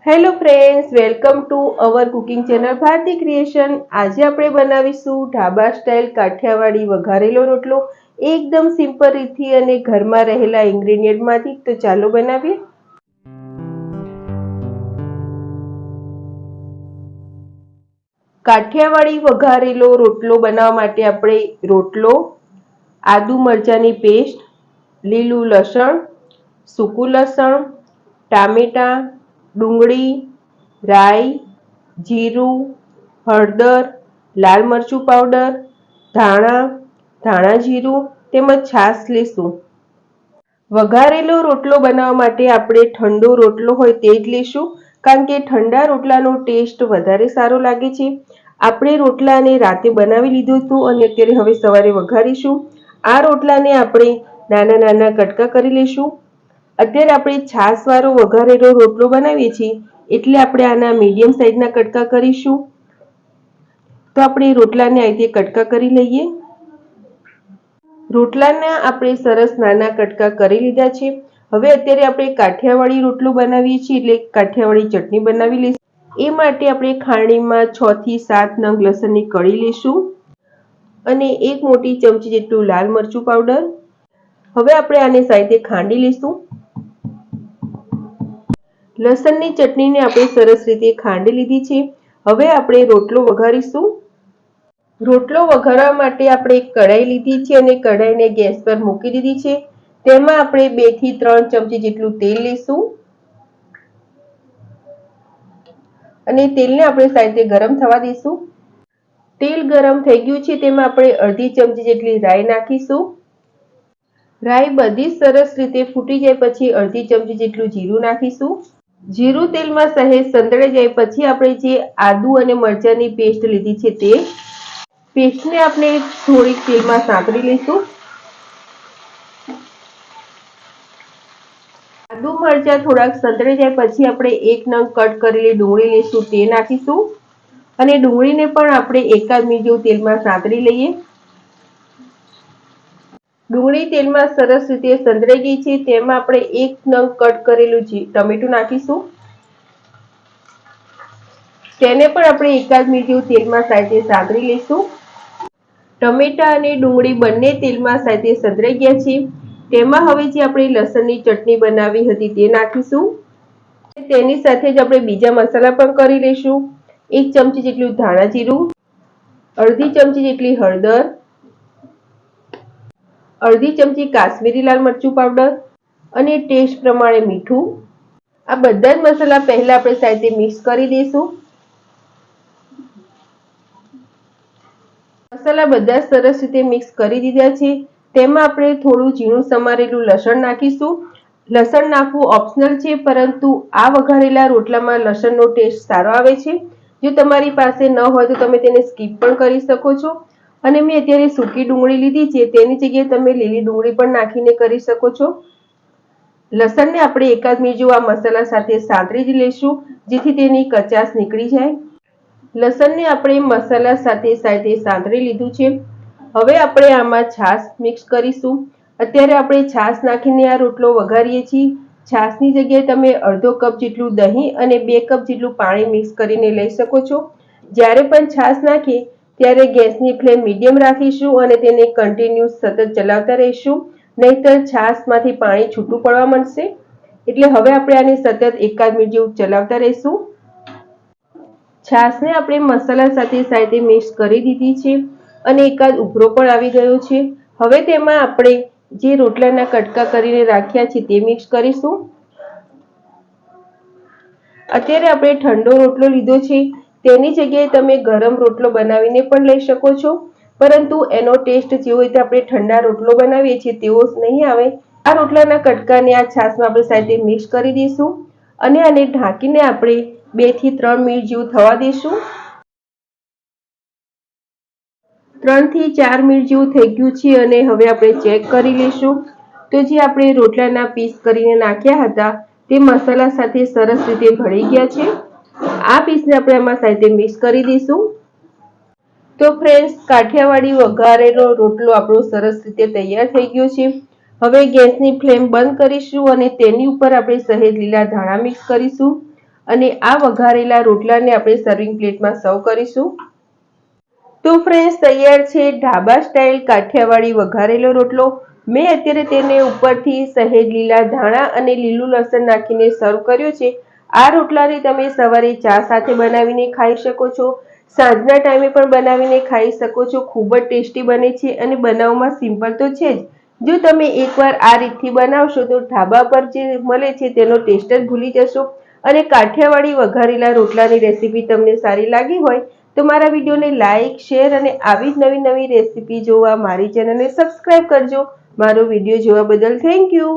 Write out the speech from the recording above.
Hello friends, welcome to our cooking channel Bharati creation. આજે આપણે બનાવીશું ઢાબા સ્ટાઇલ કાઠિયાવાડી વઘારેલો રોટલો એકદમ સિમ્પલ રીતથી અને ઘરમાં રહેલા ઇન્ગ્રેડિયન્ટમાંથી। તો ચાલો બનાવીએ। કાઠિયાવાડી વઘારેલો રોટલો બનાવવા માટે આપણે રોટલો, આદુ મરચાંની પેસ્ટ, લીલું લસણ, સૂકું લસણ, ટામેટાં, ડુંગળી, રાઈ, જીરું, હળદર, લાલ મરચું પાવડર, ધાણા જીરું તેમજ છાશ લેશું। વઘારેલો રોટલો બનાવવા માટે આપણે ઠંડો રોટલો હોય તે જ લેશું, કારણ કે ઠંડા રોટલાનો ટેસ્ટ વધારે સારો લાગે છે। આપણે રોટલાને રાતે બનાવી લીધું હતું અને અત્યારે હવે સવારે વઘારીશું। આ રોટલાને આપણે નાના નાના કટકા કરી લઈશું। અત્યારે આપણે છાશવાળો વઘારેલો રોટલો બનાવીએ છીએ, એટલે આપણે આના મીડિયમ સાઈઝના કટકા કરીશું। તો આપણે રોટલાને આ રીતે કટકા કરી લઈએ। રોટલાના આપણે સરસ નાના કટકા કરી લીધા છે। હવે અત્યારે આપણે કાઠિયાવાડી રોટલો બનાવીએ છીએ, એટલે કાઠિયાવાડી ચટણી બનાવી લઈશું। એ માટે આપણે ખાણીમાં 6 થી 7 નંગ લસણની કળી લઈશું અને 1 મોટી ચમચી જેટલું લાલ મરચું પાવડર। હવે આપણે આને સાઈડે ખાંડી લઈશું। લસણની ચટણીને આપણે સરસ રીતે ખાંડી લીધી છે। હવે આપણે રોટલો વઘારીશું। રોટલો વઘારવા માટે આપણે એક કઢાઈ લીધી છે અને કઢાઈને ગેસ પર મૂકી દીધી છે। તેમાં આપણે 2 થી 3 ચમચી જેટલું તેલ લઈશું અને તેલને આપણે સાઈડે ગરમ થવા દઈશું। તેલ ગરમ થઈ ગયું છે, તેમાં આપણે અડધી ચમચી જેટલી રાઈ નાખીશું। રાઈ બધી સરસ રીતે ફૂટી જાય પછી અડધી ચમચી જેટલું જીરું નાખીશું। જીરું તેલમાં સહેજ સંતળાઈ જાય પછી આપણે જે આદુ અને મરચાંની પેસ્ટ લીધી છે તે પેસ્ટને આપણે થોડીક તેલમાં સાંતળી લઈશું। આદુ મરચાં થોડાક સંતળાઈ જાય પછી આપણે 1 નંગ કટ કરેલી ડુંગળી લઈશું, તે નાખીશું અને ડુંગળીને પણ આપણે એકાદ મિનિટ જેવું તેલમાં સાંતળી લઈએ। ડુંગળી તેલમાં સરસ રીતે સંતળાઈ ગઈ છે, તેમાં આપણે 1 નંગ કટ કરેલું ટમેટું નાખીશું। તેને પણ આપણે એકાદ મિનિટ જેવું તેલમાં સાઈડે સાંતળી લઈશું। ટમેટા અને ડુંગળી બંને તેલમાં સાઈડે સંતળાઈ ગયા છે। તેમાં હવે જે આપણે લસણની ચટણી બનાવી હતી તે નાખીશું। તેની સાથે જ આપણે બીજા મસાલા પણ કરી લઈશું। 1 ચમચી જેટલું ધાણા જીરું, અડધી ચમચી જેટલી હળદર, અડધી ચમચી કાશ્મીરી લાલ મરચું પાવડર અને ટેસ્ટ પ્રમાણે મીઠું। આ બધા જ મસાલા પહેલા આપણે સાઈડે મિક્સ કરી દઈશું। મસાલા બધા સરસ રીતે મિક્સ કરી દીધા છે। તેમાં આપણે થોડું ઝીણું સમારેલું લસણ નાખીશું। લસણ નાખવું ઓપ્શનલ છે, પરંતુ આ વઘારેલા રોટલામાં લસણનો ટેસ્ટ સારો આવે છે। જો તમારી પાસે ન હોય તો તમે તેને સ્કીપ પણ કરી શકો છો। અને મેં અત્યારે સૂકી ડુંગળી લીધી છે, તેની જગ્યાએ તમે લીલી ડુંગળી પણ નાખીને કરી શકો છો। લસણને આપણે એકાદ મિનિટ જેવું આ મસાલા સાથે સાંતળી જ લઈશું, જેથી તેની કચાશ નીકળી જાય। લસણને આપણે મસાલા સાથે સાઈડે સાંતળી લીધું છે। હવે આપણે આમાં છાશ મિક્સ કરીશું। અત્યારે આપણે છાશ નાખીને આ રોટલો વઘારીએ છીએ। છાશની જગ્યાએ તમે અડધો કપ જેટલું દહીં અને 2 કપ જેટલું પાણી મિક્સ કરીને લઈ શકો છો। જ્યારે પણ છાશ નાખીએ ત્યારે ગેસની ફ્લેમ મીડિયમ રાખીશું અને તેને કન્ટિન્યુઅસ સતત ચલાવતા રહીશું, નહીંતર છાશમાંથી પાણી છૂટું પડવા માંડશે। એટલે હવે આપણે આને સતત એકાદ મિનિટ જેવું ચલાવતા રહીશું। છાશને આપણે મસાલા સાથે સાઈડે મિક્સ કરી દીધી છે અને એકાદ ઉભરો પણ આવી ગયો છે। હવે તેમાં આપણે જે રોટલાના કટકા કરીને રાખ્યા છે તે મિક્સ કરીશું। અત્યારે આપણે ઠંડો રોટલો લીધો છે, તેની જગ્યાએ તમે ગરમ રોટલો બનાવીને પણ લઈ શકો છો, પરંતુ એનો ટેસ્ટ જેવો રીતે આપણે ઠંડા રોટલો બનાવીએ છીએ તેવો નહીં આવે। આ રોટલાના કટકાને આ છાશમાં આપણે સાઈડે મિક્સ કરી દઈશું અને આને ઢાંકીને આપણે 2 થી 3 મિનિટ જેવું થવા દઈશું। 3 થી 4 મિનિટ જેવું થઈ ગયું છે અને હવે આપણે ચેક કરી લઈશું। તો જે આપણે રોટલાના પીસ કરીને નાખ્યા હતા તે મસાલા સાથે સરસ રીતે ભળી ગયા છે। આ પીસને આપણે આમાં સાઈડે મિક્સ કરી દઈશું। તો ફ્રેન્ડ્સ, કાઠિયાવાડી વઘારેલો રોટલો આપણો સરસ રીતે તૈયાર થઈ ગયો છે। હવે ગેસની ફ્લેમ બંધ કરીશું અને તેની ઉપર આપણે સહેજ લીલા ધાણા મિક્સ કરીશું અને આ વઘારેલા રોટલાને આપણે સર્વિંગ પ્લેટમાં સર્વ કરીશું. તો ફ્રેન્ડ્સ, તૈયાર છે ઢાબા સ્ટાઇલ કાઠિયાવાડી વઘારેલો રોટલો. મેં અત્યારે તેને ઉપરથી સહેજ લીલા ધાણા અને લીલું લસણ નાખીને સર્વ કર્યો છે. આ રોટલાને તમે સવારે ચા સાથે બનાવીને ખાઈ શકો છો, સાંજના ટાઈમે પણ બનાવીને ખાઈ શકો છો. ખૂબ જ ટેસ્ટી બને છે અને બનાવવામાં સિમ્પલ તો છે જ. જો તમે એકવાર આ રીતથી બનાવશો તો ઢાબા પર જે મળે છે તેનો ટેસ્ટ જ ભૂલી જશો. અને કાઠિયાવાડી વઘારેલા રોટલાની રેસીપી તમને સારી લાગી હોય તો મારા વિડીયોને લાઇક, શેર અને આવી જ નવી નવી રેસીપી જોવા મારી ચેનલને સબસ્ક્રાઇબ કરજો. મારો વિડીયો જોવા બદલ થેન્ક યુ.